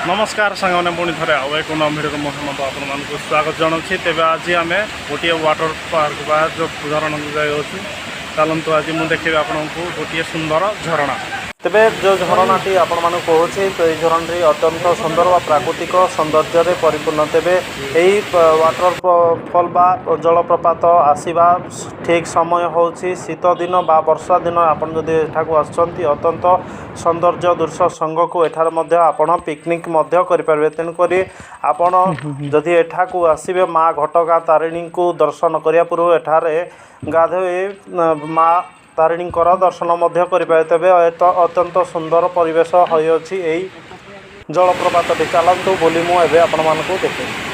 नमस्कार सांगने पुणी थे आउ एक नम भिडियो हेमंत आपण स्वागत जनावि तेज आज आम गोटे वाटर पार्क बा जो झरण जाऊँ चलतु आज मुझे देखी आपन को गोटे सुंदर झरणा तेबे जो झरणाटी आपण मानक कहुछि तो ये झरणाटी अत्यंत सुंदर व प्राकृतिक सौंदर्य परिपूर्ण तेबे यही वाटरफॉल बा जलप्रपात आसवा ठीक समय होछि शीत दिन बा वर्षा दिन आपण जदि एठाकू आछंती अत्यंत सौंदर्य दृश्य संग को एठार मध्य आपण पिकनिक मध्य करि परबे तेणुक आपण जदि एठाकू आसीबे माँ घटगाँ तारिणी को दर्शन करिया पूर्व एठारे गाधोई माँ तारिणी दर्शन करें तेज अत्यंत सुंदर परिवेश होती जलप्रपात चलतु बोली मुझे आपण मानक देखे